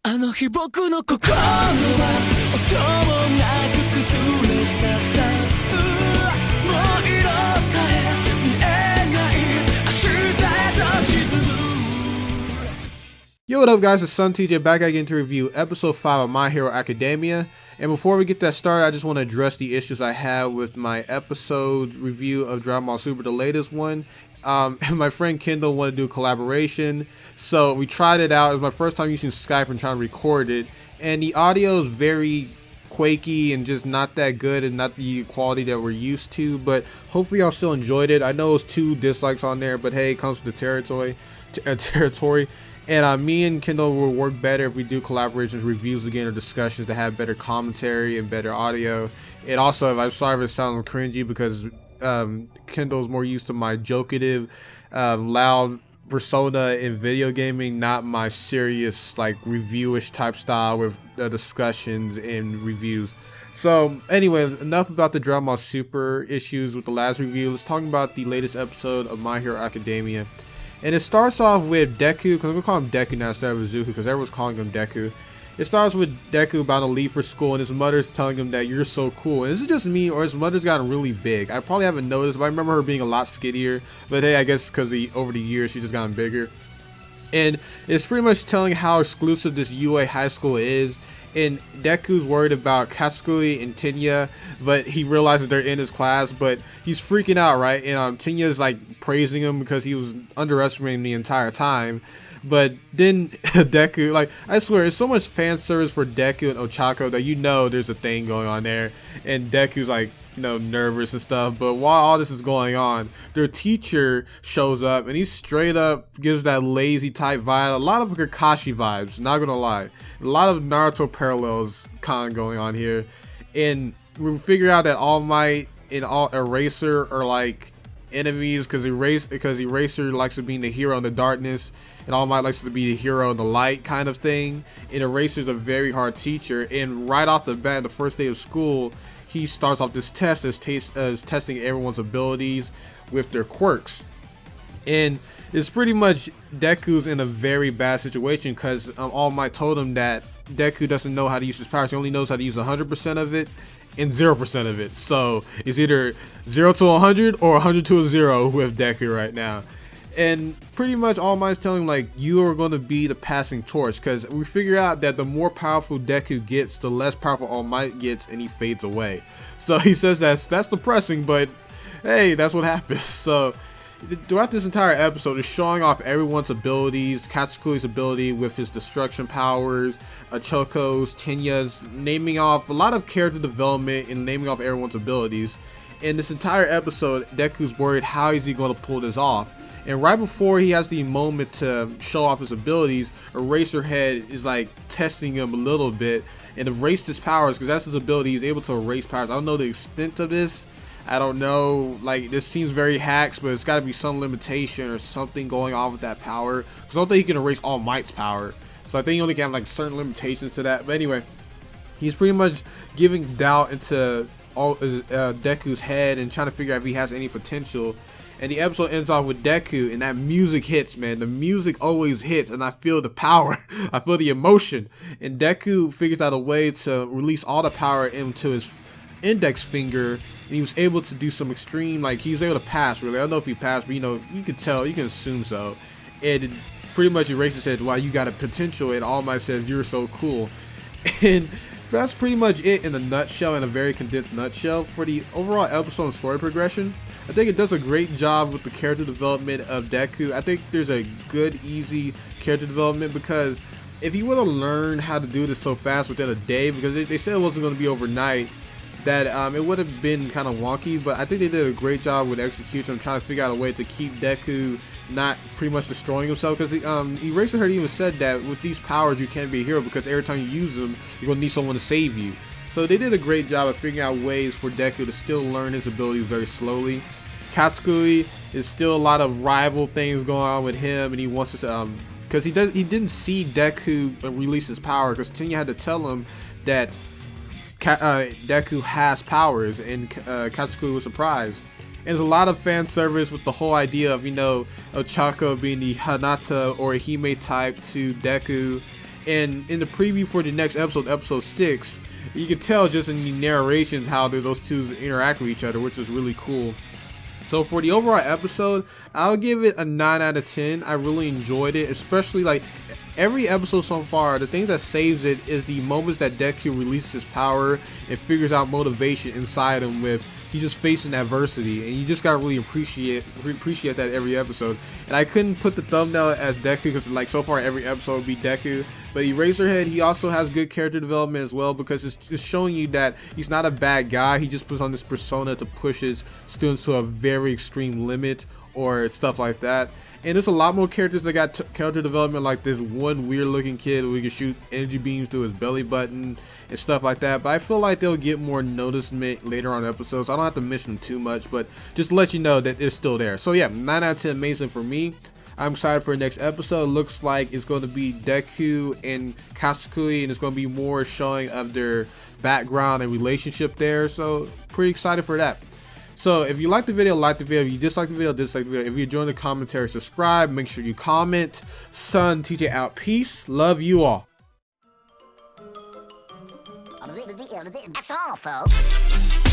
あの日僕の心は音もなく崩れ去ったもう色さえ見えない明日へと沈む Yo, what up guys, it's Sontj back again to review episode 5 of My Hero Academia. And before we get that started, I just want to address the issues I had with my episode review of Dragon Ball Super, the latest one. And my friend Kendall wanted to do a collaboration, so we tried it out. It was my first time using Skype and trying to record it, and the audio is very quaky and just not that good and not the quality that we're used to, but hopefully y'all still enjoyed it. I know it's 2 dislikes on there, but hey, it comes with the territory. And me and Kendall will work better if we do collaborations, reviews again, or discussions that have better commentary and better audio. And also, I'm sorry if it sounds cringy because Kendall's more used to my jokative, loud persona in video gaming, not my serious, like, reviewish type style with discussions and reviews. So anyway, enough about the Dragon Ball Super issues with the last review. Let's talk about the latest episode of My Hero Academia. And it starts off with Deku, because I'm going to call him Deku now instead of Izuku, because everyone's calling him Deku. It starts with Deku about to leave for school, and his mother's telling him that you're so cool. And is it just me, or his mother's gotten really big? I probably haven't noticed, but I remember her being a lot skinnier. But hey, I guess because over the years, she's just gotten bigger. And it's pretty much telling how exclusive this UA high school is. And Deku's worried about Katsukuri and Tenya, but he realizes they're in his class, but he's freaking out, right? And Tenya's like praising him because he was underestimating the entire time. But then Deku, like, I swear, it's so much fan service for Deku and Ochako that you know there's a thing going on there. And Deku's like, you know, nervous and stuff. But while all this is going on, their teacher shows up and he straight up gives that lazy type vibe. A lot of Kakashi vibes, not gonna lie. A lot of Naruto parallels kind of going on here. And we figure out that All Might and Eraser are like enemies because Eraser likes to be in the hero in the darkness, and All Might likes to be the hero in the light kind of thing. And Eraser's a very hard teacher, and right off the bat, the first day of school, he starts off this test as testing everyone's abilities with their quirks. And it's pretty much Deku's in a very bad situation because All Might told him that Deku doesn't know how to use his powers. He only knows how to use 100% of it and 0% of it. So it's either 0 to 100 or 100 to a 0 with Deku right now. And pretty much All Might's telling him, like, you are going to be the passing torch, because we figure out that the more powerful Deku gets, the less powerful All Might gets, and he fades away. So he says that's depressing, but hey, that's what happens. So throughout this entire episode, it's showing off everyone's abilities, Katsukuri's ability with his destruction powers, Choko's, Tenya's, naming off a lot of character development and naming off everyone's abilities. In this entire episode, Deku's worried how is he going to pull this off. And right before he has the moment to show off his abilities, Eraserhead is like testing him a little bit and erased his powers, because that's his ability. He's able to erase powers. I don't know the extent of this. I don't know, like, this seems very hacks, but it's got to be some limitation or something going on with that power, because I don't think he can erase All Might's power. So I think he only can have like certain limitations to that. But anyway, he's pretty much giving doubt into Deku's head and trying to figure out if he has any potential. And the episode ends off with Deku, and that music hits, man. The music always hits, and I feel the power. I feel the emotion. And Deku figures out a way to release all the power into his index finger, and he was able to do some extreme, like, he was able to pass, really. I don't know if he passed, but, you know, you could tell, you can assume so. And it pretty much Eraser said, wow, you got a potential, and All Might says, you're so cool. And that's pretty much it in a nutshell, in a very condensed nutshell. For the overall episode and story progression, I think it does a great job with the character development of Deku. I think there's a good, easy character development, because if he would have learned how to do this so fast within a day, because they said it wasn't going to be overnight, that it would have been kind of wonky. But I think they did a great job with execution. I'm trying to figure out a way to keep Deku not pretty much destroying himself, because Eraserhead even said that with these powers you can't be a hero, because every time you use them you're going to need someone to save you. So they did a great job of figuring out ways for Deku to still learn his abilities very slowly. Katsukuri is still a lot of rival things going on with him, and he wants to because he didn't see Deku release his power, because Tenya had to tell him that Deku has powers, and Katsukuri was surprised. And there's a lot of fan service with the whole idea of, you know, Ochako being the Hanata or Hime type to Deku, And in the preview for the next episode, episode 6, you can tell just in the narrations how those two interact with each other, which is really cool. So for the overall episode, I'll give it a 9 out of 10. I really enjoyed it, especially like every episode so far. The thing that saves it is the moments that Deku releases his power and figures out motivation inside him with he's just facing adversity, and you just gotta really appreciate that every episode. And I couldn't put the thumbnail as Deku because like so far every episode would be Deku, but Eraserhead, he also has good character development as well, because it's just showing you that he's not a bad guy. He just puts on this persona to push his students to a very extreme limit or stuff like that. And there's a lot more characters that got character development, like this one weird looking kid who can shoot energy beams through his belly button and stuff like that. But I feel like they'll get more noticement later on episodes. I don't have to mention them too much, but just to let you know that it's still there. So yeah, 9 out of 10, amazing for me. I'm excited for the next episode. Looks like it's going to be Deku and Kasukui, and it's going to be more showing of their background and relationship there. So pretty excited for that. So if you like the video, like the video. If you dislike the video, dislike the video. If you enjoyed the commentary, subscribe. Make sure you comment. Sontj out. Peace. Love you all. That's all, folks.